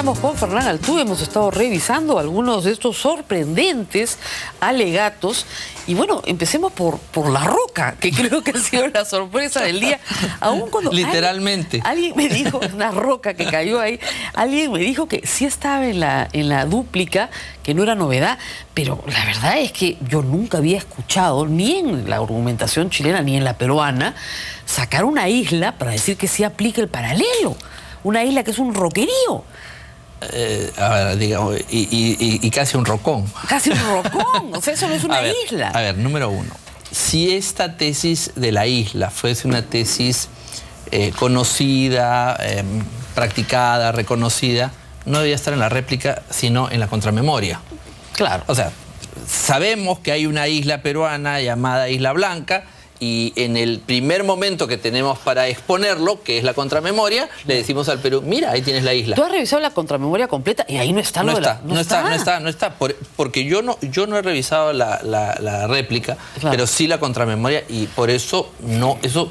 estamos con Fernán Altú, hemos estado revisando algunos de estos sorprendentes alegatos. Y bueno, empecemos por La Roca, que creo que ha sido la sorpresa del día. Aún cuando literalmente. Alguien me dijo, una roca que cayó ahí, alguien me dijo que sí estaba en la dúplica, que no era novedad, pero la verdad es que yo nunca había escuchado, ni en la argumentación chilena ni en la peruana, sacar una isla para decir que sí aplica el paralelo. Una isla que es un roquerío. A ver, digamos, y casi un rocón. Casi un rocón, o sea, eso no es una isla. A ver, número uno, si esta tesis de la isla fuese una tesis conocida, practicada, reconocida, no debía estar en la réplica, sino en la contramemoria. Claro. O sea, sabemos que hay una isla peruana llamada Isla Blanca, y en el primer momento que tenemos para exponerlo, que es la contramemoria, le decimos al Perú, mira, ahí tienes la isla. ¿Tú has revisado la contramemoria completa? Y ahí no está lo de la... No está, porque yo no he revisado la réplica, claro, pero sí la contramemoria, y por eso eso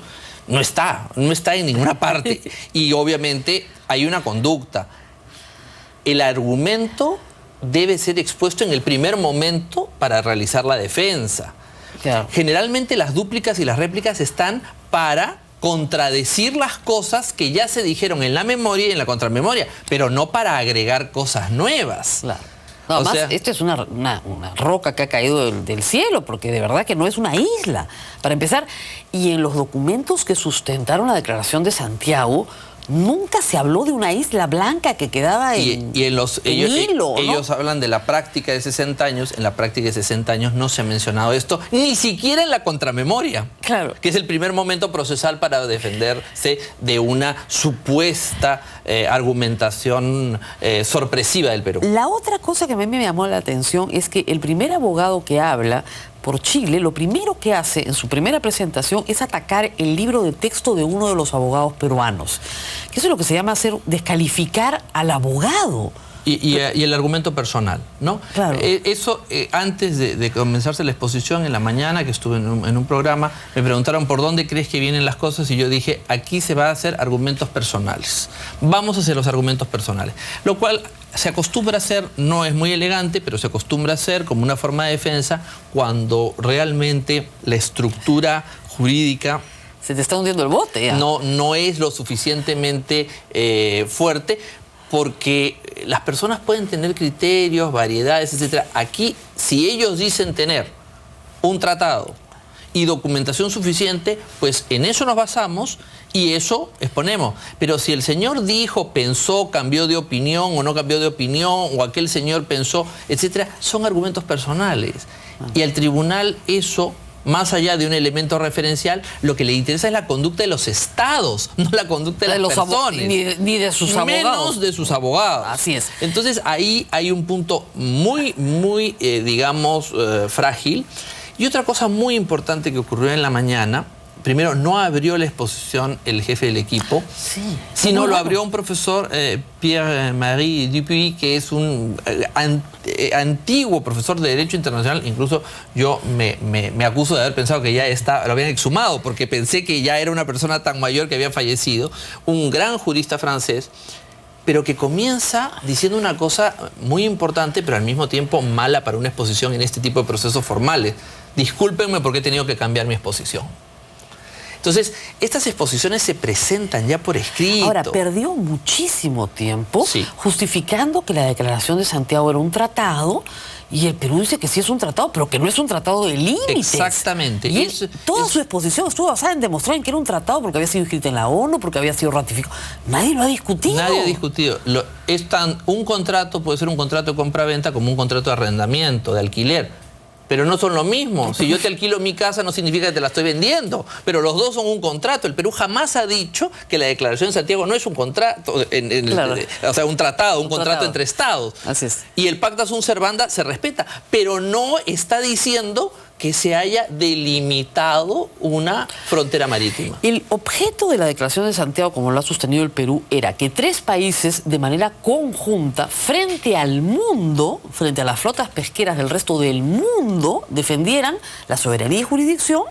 no está en ninguna parte. Y obviamente hay una conducta. El argumento debe ser expuesto en el primer momento para realizar la defensa. Claro. Generalmente las dúplicas y las réplicas están para contradecir las cosas que ya se dijeron en la memoria y en la contramemoria, pero no para agregar cosas nuevas. Claro. No, además, esto es una roca que ha caído del cielo, porque de verdad que no es una isla, para empezar. Y en los documentos que sustentaron la Declaración de Santiago, nunca se habló de una isla blanca que quedaba en hilo, ¿no? Ellos hablan de la práctica de 60 años. En la práctica de 60 años no se ha mencionado esto, ni siquiera en la contramemoria. Claro. Que es el primer momento procesal para defenderse de una supuesta argumentación sorpresiva del Perú. La otra cosa que a mí me llamó la atención es que el primer abogado que habla por Chile, lo primero que hace en su primera presentación es atacar el libro de texto de uno de los abogados peruanos. Que eso es lo que se llama descalificar al abogado. Y el argumento personal, ¿no? Claro. Eso, antes de comenzarse la exposición, en la mañana, que estuve en un programa, me preguntaron por dónde crees que vienen las cosas, y yo dije, aquí se va a hacer argumentos personales. Vamos a hacer los argumentos personales. Lo cual se acostumbra a hacer, no es muy elegante, pero se acostumbra a hacer como una forma de defensa cuando realmente la estructura jurídica... Se te está hundiendo el bote, ya. No es lo suficientemente fuerte, porque las personas pueden tener criterios, variedades, etc. Aquí, si ellos dicen tener un tratado y documentación suficiente, pues en eso nos basamos y eso exponemos. Pero si el señor dijo, pensó, cambió de opinión o no cambió de opinión, o aquel señor pensó, etc., son argumentos personales. Y al tribunal eso, más allá de un elemento referencial, lo que le interesa es la conducta de los estados, no la conducta de las personas. Ni de sus abogados. Menos de sus abogados. Así es. Entonces ahí hay un punto muy, digamos, frágil. Y otra cosa muy importante que ocurrió en la mañana: primero, no abrió la exposición el jefe del equipo, sino lo abrió un profesor, Pierre-Marie Dupuy, que es un antiguo profesor de Derecho Internacional. Incluso yo me acuso de haber pensado que ya lo habían exhumado, porque pensé que ya era una persona tan mayor que había fallecido, un gran jurista francés, pero que comienza diciendo una cosa muy importante, pero al mismo tiempo mala para una exposición en este tipo de procesos formales. Discúlpenme porque he tenido que cambiar mi exposición. Entonces, estas exposiciones se presentan ya por escrito. Ahora, perdió muchísimo tiempo justificando que la Declaración de Santiago era un tratado, y el Perú dice que sí es un tratado, pero que no es un tratado de límites. Exactamente. Y toda su exposición estuvo basada en demostrar en que era un tratado porque había sido escrito en la ONU, porque había sido ratificado. Nadie lo ha discutido. Nadie ha discutido. Un contrato puede ser un contrato de compra-venta como un contrato de arrendamiento, de alquiler. Pero no son lo mismo. Si yo te alquilo mi casa no significa que te la estoy vendiendo, pero los dos son un contrato. El Perú jamás ha dicho que la Declaración de Santiago no es un contrato, o sea, un tratado, un contrato entre estados. Así es. Y el Pacta Sunt Servanda se respeta, pero no está diciendo que se haya delimitado una frontera marítima. El objeto de la Declaración de Santiago, como lo ha sostenido el Perú, era que 3 países de manera conjunta, frente al mundo, frente a las flotas pesqueras del resto del mundo, defendieran la soberanía y jurisdicción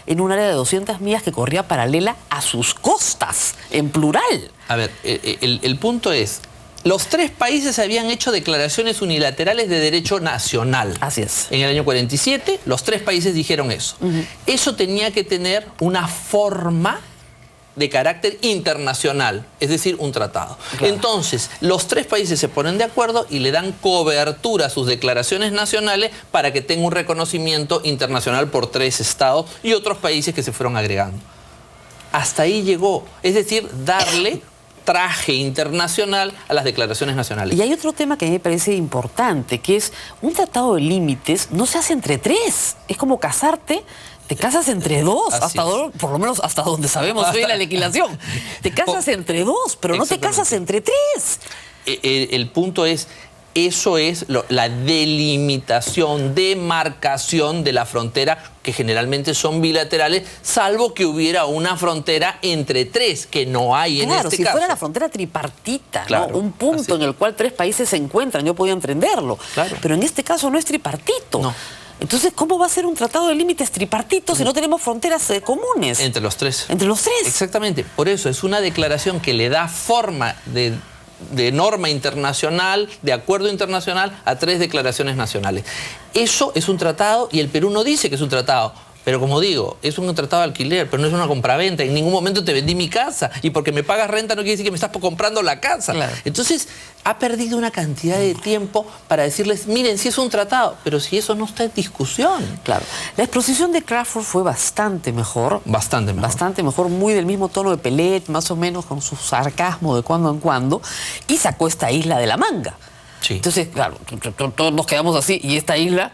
en un área de 200 millas que corría paralela a sus costas, en plural. A ver, el punto es, Los tres países habían hecho declaraciones unilaterales de derecho nacional. Así es. En el año 47, los tres países dijeron eso. Eso tenía que tener una forma de carácter internacional, es decir, un tratado. Claro. Entonces, los tres países se ponen de acuerdo y le dan cobertura a sus declaraciones nacionales para que tenga un reconocimiento internacional por tres estados y otros países que se fueron agregando. Hasta ahí llegó, es decir, darle traje internacional a las declaraciones nacionales. Y hay otro tema que a mí me parece importante, que es un tratado de límites no se hace entre tres. Es como casarte, te casas entre dos, por lo menos hasta donde sabemos hoy en la legislación. Te casas entre dos, pero no te casas entre tres. El punto es, eso es la delimitación, demarcación de la frontera, que generalmente son bilaterales, salvo que hubiera una frontera entre tres, que no hay en este caso. Claro, si fuera la frontera tripartita, claro, ¿no? Un punto en el cual tres países se encuentran, yo podía entenderlo. Claro. Pero en este caso no es tripartito. No. Entonces, ¿cómo va a ser un tratado de límites tripartito si no tenemos fronteras comunes? Entre los tres. Entre los tres. Exactamente. Por eso es una declaración que le da forma de norma internacional, de acuerdo internacional, a tres declaraciones nacionales. Eso es un tratado y el Perú no dice que es un tratado. Pero como digo, es un tratado de alquiler, pero no es una compraventa. En ningún momento te vendí mi casa. Y porque me pagas renta no quiere decir que me estás comprando la casa. Claro. Entonces, ha perdido una cantidad de tiempo para decirles, miren, sí es un tratado, pero si eso no está en discusión. Claro. La exposición de Crawford fue bastante mejor. Bastante mejor. Bastante mejor, muy del mismo tono de Pellet, más o menos con su sarcasmo de cuando en cuando. Y sacó esta isla de la manga. Sí. Entonces, claro, todos nos quedamos así. Y esta isla...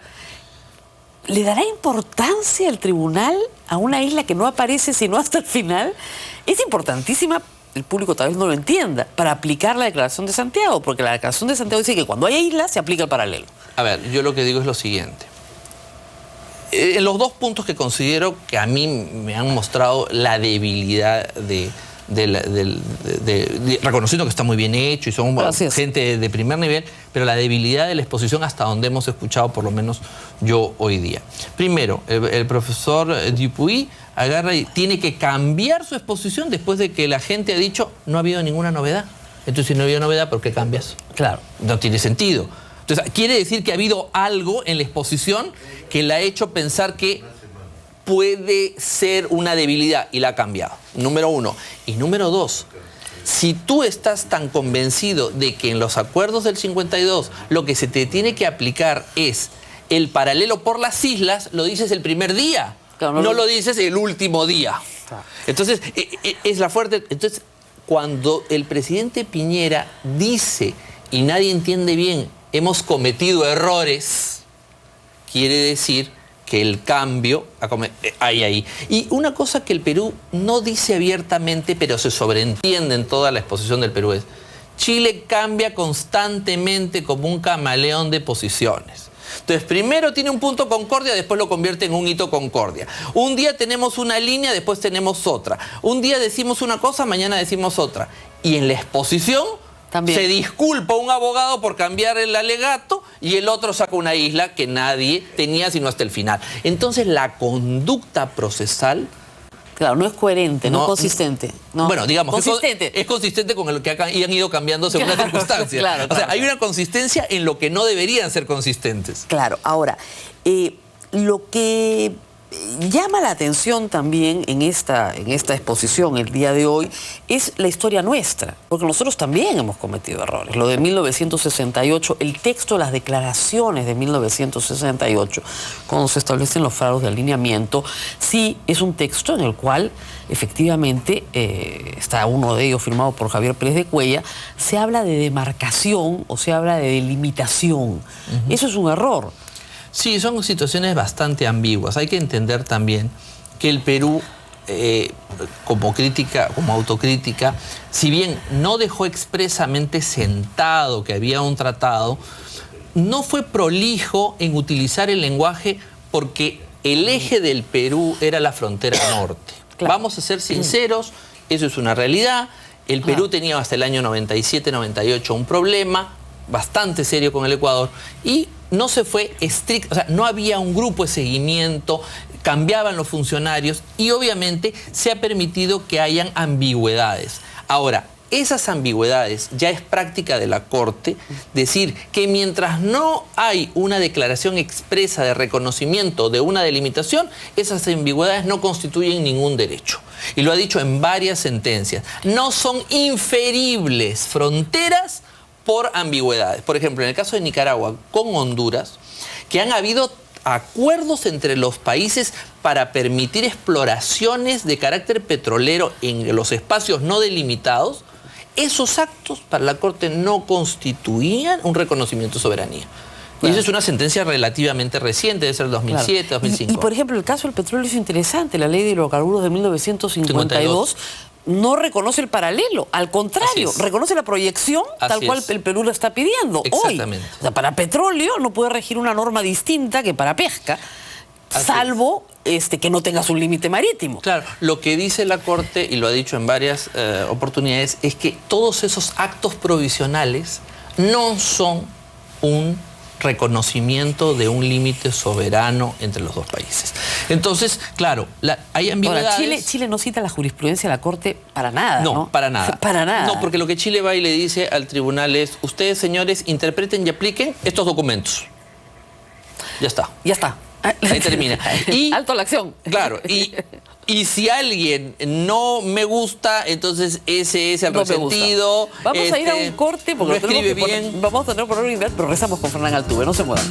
¿Le dará importancia el tribunal a una isla que no aparece sino hasta el final? Es importantísima, el público tal vez no lo entienda, para aplicar la Declaración de Santiago, porque la Declaración de Santiago dice que cuando haya islas se aplica el paralelo. A ver, yo lo que digo es lo siguiente. En los dos puntos que considero que a mí me han mostrado la debilidad reconociendo que está muy bien hecho y son gente de primer nivel, pero la debilidad de la exposición hasta donde hemos escuchado, por lo menos yo hoy día. Primero, el profesor Dupuy agarra y tiene que cambiar su exposición después de que la gente ha dicho no ha habido ninguna novedad. Entonces, si no ha habido novedad, ¿por qué cambias? Claro. No tiene sentido. Entonces, quiere decir que ha habido algo en la exposición que le ha hecho pensar que puede ser una debilidad y la ha cambiado. Número uno. Y número dos, si tú estás tan convencido de que en los acuerdos del 52 lo que se te tiene que aplicar es el paralelo por las islas, lo dices el primer día, claro, no lo dices el último día. Entonces, es la fuerte... Entonces, cuando el presidente Piñera dice, y nadie entiende bien, hemos cometido errores, quiere decir que el cambio hay ahí. Y una cosa que el Perú no dice abiertamente, pero se sobreentiende en toda la exposición del Perú es, Chile cambia constantemente como un camaleón de posiciones. Entonces, primero tiene un punto concordia, después lo convierte en un hito concordia. Un día tenemos una línea, después tenemos otra. Un día decimos una cosa, mañana decimos otra. Y en la exposición también se disculpa un abogado por cambiar el alegato y el otro saca una isla que nadie tenía sino hasta el final. Entonces, la conducta procesal... Claro, no es coherente, no es consistente. No. Bueno, digamos, es consistente con lo que han ido cambiando según las circunstancias. Claro, o sea, hay una consistencia en lo que no deberían ser consistentes. Claro, ahora, lo que llama la atención también en esta exposición el día de hoy es la historia nuestra, porque nosotros también hemos cometido errores. Lo de 1968, el texto de las declaraciones de 1968, cuando se establecen los faros de alineamiento, sí es un texto en el cual efectivamente está uno de ellos firmado por Javier Pérez de Cuellar, se habla de demarcación o se habla de delimitación. Eso es un error. Sí, son situaciones bastante ambiguas. Hay que entender también que el Perú, como autocrítica, si bien no dejó expresamente sentado que había un tratado, no fue prolijo en utilizar el lenguaje porque el eje del Perú era la frontera norte. Claro. Vamos a ser sinceros, eso es una realidad. El Perú tenía hasta el año 97-98 un problema bastante serio con el Ecuador y no se fue estricto, o sea, no había un grupo de seguimiento, cambiaban los funcionarios y obviamente se ha permitido que hayan ambigüedades. Ahora, esas ambigüedades ya es práctica de la Corte decir que mientras no hay una declaración expresa de reconocimiento de una delimitación, esas ambigüedades no constituyen ningún derecho. Y lo ha dicho en varias sentencias. No son inferibles fronteras por ambigüedades. Por ejemplo, en el caso de Nicaragua con Honduras, que han habido acuerdos entre los países para permitir exploraciones de carácter petrolero en los espacios no delimitados, esos actos para la Corte no constituían un reconocimiento de soberanía. Y esa es una sentencia relativamente reciente, debe ser 2007, claro. 2005. Y, por ejemplo, el caso del petróleo es interesante. La ley de hidrocarburos de 1952 no reconoce el paralelo, al contrario, reconoce la proyección tal cual el Perú lo está pidiendo hoy. O sea, para petróleo no puede regir una norma distinta que para pesca, salvo que no tengas un límite marítimo. Claro, lo que dice la Corte, y lo ha dicho en varias oportunidades, es que todos esos actos provisionales no son un reconocimiento de un límite soberano entre los dos países. Entonces, claro, hay ambigüedades. Ahora, Chile no cita la jurisprudencia de la Corte para nada, ¿no? No, para nada. Para nada. No, porque lo que Chile va y le dice al tribunal es: ustedes, señores, interpreten y apliquen estos documentos. Ya está. Ya está. Ahí termina. Y, alto a la acción. Claro, y si alguien no me gusta, entonces ese es el resentido. Vamos a ir a un corte porque no escribe bien. vamos a tener por pero rezamos con Fernán Altuve, no se muevan.